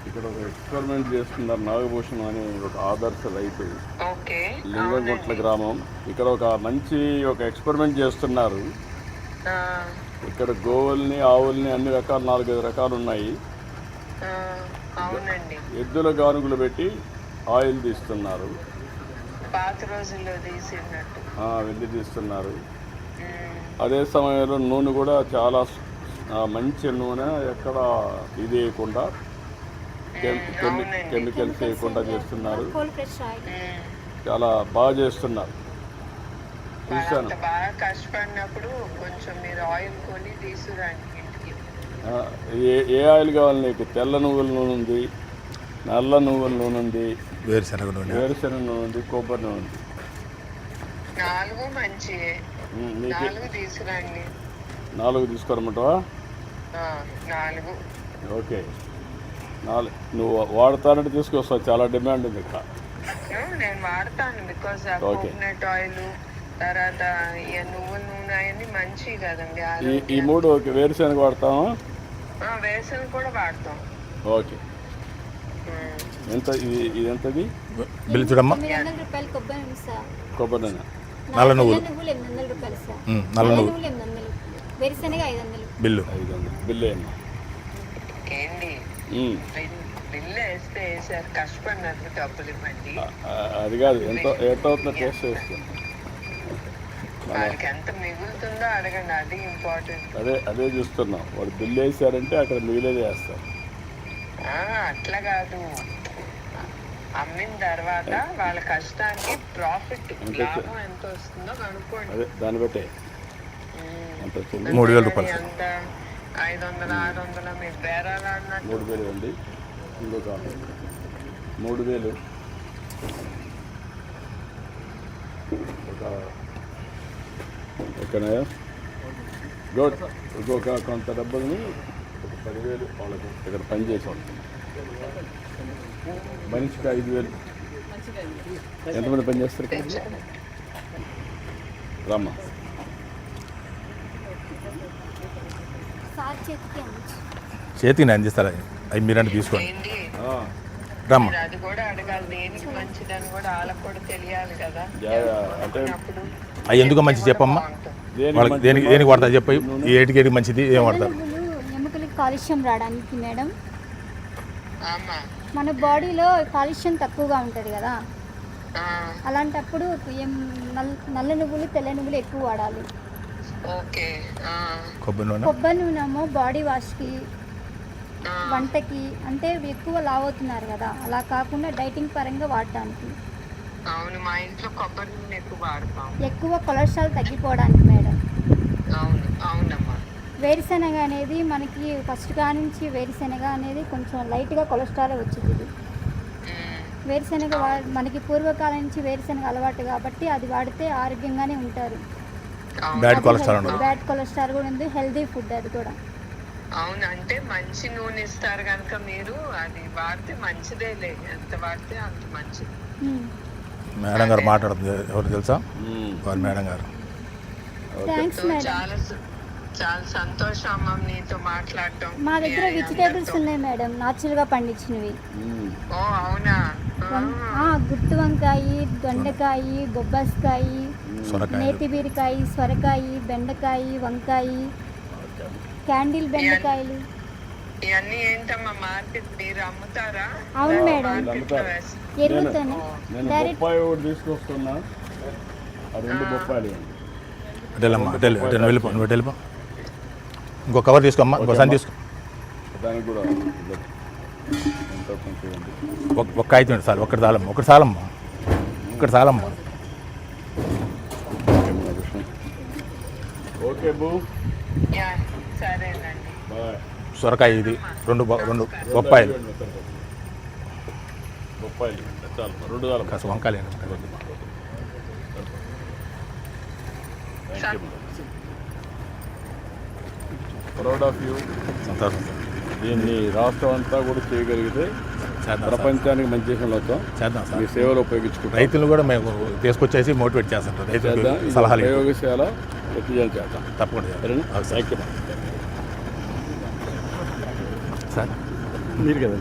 ఇక్కడ ఒక ఎక్స్పెరిమెంట్ చేస్తున్నారు నాగభూషణం అనే ఒక ఆదర్శ రైతు, ఓకే లింగంగుట్ల గ్రామం. ఇక్కడ ఒక ఎక్స్పెరిమెంట్ చేస్తున్నారు. ఆ, ఇక్కడ గోవుల్ని, ఆవుల్ని అన్ని రకాలు 4-5 రకాలు ఉన్నాయి. ఆ, అవునండి. ఎద్దుల గానుగులు పెట్టి ఆయిల్ తీస్తున్నారు, పాత రోజుల్లో తీసినట్టు. వెళ్ళి తీస్తున్నారు. ఉమ్, అదే సమయంలో నూనె కూడా చాలా మంచి నూనె, ఎక్కడ ఇది వేయకుండా కెమికల్స్ వేయకుండా చేస్తున్నారు. ఉమ్. చాలా బాగా చేస్తున్నారు. చూశాను. అంత బాగా కష్టపడినప్పుడు కొంచెం మీరు ఆయిల్ కొని తీసుకురండి ఇంటికి. ఏ ఆయిల్ కావాలి నీకు? తెల్ల నువ్వుల నూనె ఉంది, నల్ల నువ్వుల నూనె ఉంది, వేరుశనగ నూనె నూనె ఉంది, కొబ్బరి నూనె ఉంది. 4 మంచియే. నీకు 4 తీసుకురండి. 4 తీసుకోరమంటావా? 4. ఓకే, 4 నువ్వు వాడతానంటే తీసుకొస్తావు. చాలా డిమాండ్ ఉంది ఇక్కడ. నేను వాడతాను, బికాస్ కోకోనట్ ఆయిల్, తర్వాత నువ్వుల నూనె అవన్నీ మంచివి కదండి. ఈ 3 ఓకే. వేరుశనగ వాడతామా? వేసన్ కూడా వాడతాం. ఓకే. ఎంత ఇది ఎంతది? బిల్లు చూడమ్మా. కొబ్బరి నూనె, నల్ల నువ్వులు, నల్ల నువ్వులు బిల్లు 500. బిల్లు అమ్మా. ఏంటి బిల్లు వేస్తే వేసారు, కష్టపడినట్లు డబ్బులు ఇవ్వండి. అది కాదు, ఎంత అవుతుందో టేస్ట్ చేస్తాను. వాళ్ళకి ఎంత మిగులుతుందో అడగండి, అది ఇంపార్టెంట్. అదే చూస్తున్నాం. వాడు బిల్లు వేసారంటే అక్కడ మిగిలేదే వేస్తారు. అట్లా కాదు, అమ్మిన తర్వాత వాళ్ళ కష్టానికి ప్రాఫిట్, లాభం ఎంత వస్తుందో కనుక్కోండి. అదే దాన్ని బట్టే ఎంత వచ్చింది. 3000 రూపాయలు. ఎంత 500, 600 మీరు బేరాలు అన్నట్టు. 3000 అండి. ఇంకొక 3000. ఓకేనా? గుడ్. ఇంకొక కొంత డబ్బుల్ని ఒక 10,000 వాళ్ళకి ఇక్కడ పని చేసేవాళ్ళు. మనిషికి 5,000. ఎంతమంది పని చేస్తారు ఇక్కడ? రామ్మా. చేతికి నేను అందిస్తారా? అవి మీరంటే తీసుకోండి. ఏంటి రమ్మా. మీరు అది కూడా అడగాలి, దేనికి మంచిదని కూడా వాళ్ళకు కూడా తెలియాలి కదా. అంటే అప్పుడు అవి ఎందుకు మంచి చెప్పమ్మా. వాళ్ళకి దేనికి వాడతారు చెప్పి, ఈ ఏటికి మంచిది ఏం వాడతారు? ఎముకలకి కాలుష్యం రావడానికి మేడం. ఆమా. మన బాడీలో కాలుష్యం తక్కువగా ఉంటుంది కదా, ఆ, అలాంటప్పుడు నల్ల నువ్వులు, తెల్ల నువ్వులు ఎక్కువ వాడాలి. ఓకే. ఆ, కొబ్బరి నూనె, కొబ్బరి నూనెమో బాడీ వాష్కి, ఆ, వంటకి, అంటే ఎక్కువ లావ్ అవుతున్నారు కదా, అలా కాకుండా డైటింగ్ పరంగా వాడడానికి. అవును, మా ఇంట్లో కొబ్బరి నూనె ఎక్కువ వాడతాం. ఎక్కువ కొలెస్ట్రాల్ తగ్గిపోవడానికి మేడం. అవును, అవునమ్మా. వేరుశనగ అనేది మనకి ఫస్ట్ నుంచి వేరుశనగ అనేది కొంచెం లైట్గా కొలెస్ట్రాల్ వచ్చింది. ఇది ఉమ్, వేరుశనగ మనకి పూర్వకాలం నుంచి వేరుశనగ అలవాటు కాబట్టి అది వాడితే ఆరోగ్యంగానే ఉంటారు. అవును. బ్యాడ్ కొలెస్ట్రాల్ ఉండదు. బ్యాడ్ కొలెస్ట్రాల్ కూడా ఉంది, హెల్దీ ఫుడ్ అది కూడా. అవును, అంటే మంచి నూనె ఇస్తారు కనుక మీరు అది వాడితే మంచిదేలే, ఎంత వాడితే అంత మంచిది. మేడం గారు మాట్లాడుతుంది, ఎవరు తెలుసా? వారు మేడం గారు. Thanks so madam. చాలా సంతోషం అమ్మ నీతో మాట్లాడటం. మా దగ్గర వెజిటేబుల్స్ ఉన్నాయి మేడం, న్యాచురల్గా పండించినవి. ఓ అవునా. గుత్తి వంకాయ, దొండకాయ, బొబ్బాస్కాయ, సొరకాయ, నేతి బీరకాయ, సొరకాయ, బెండకాయ, వంకాయ, క్యాండిల్ బెండకాయలు. ఇవన్నీ ఏంటమ్మా మార్కెట్ మీరు అమ్ముతారా? అవును మేడం, ఎరుగుతాను డైరెక్ట్. బొప్పాయి ఒకటి తీసుకొస్తున్నా, 2 బొప్పాయిలు. అటెల్లమ్మా, అటెల్ వెళ్ళిపో, నువ్వు వెళ్ళిపో. ఇంకో కవర్ తీసుకోమ్మా, ఇంకో సన్ తీసుకో. దానికి కూడా ఎంతో కొంచెం ఉంది. ఒక్క అయితే చాలు, ఒకటి చాలమ్మా, ఒకటి చాలమ్మా. ఓకే బూ, యా, సరేనండి. బాయ్. సొరకాయ ఇది 2 బొప్పాయిలు. చాలు, 2 చాలు. కాస్త వంకాయలు. Proud of you. సంతోషం. దీన్ని రాష్ట్రం అంతా కూడా చేయగలిగితే చేద్దాం, ప్రపంచానికి మంచి చేసిన అవుతాం. చేద్దాం సార్. మీ సేవలు ఉపయోగించుకుంటాం. రైతులు కూడా మేము తీసుకొచ్చేసి మోటివేట్ చేస్తాం. రైతులు సలహాలు ప్రయోగశాల ఎత్తిజాలు చేద్దాం తప్పకుండా. సరేనా? Thank you sir. మీరు కదా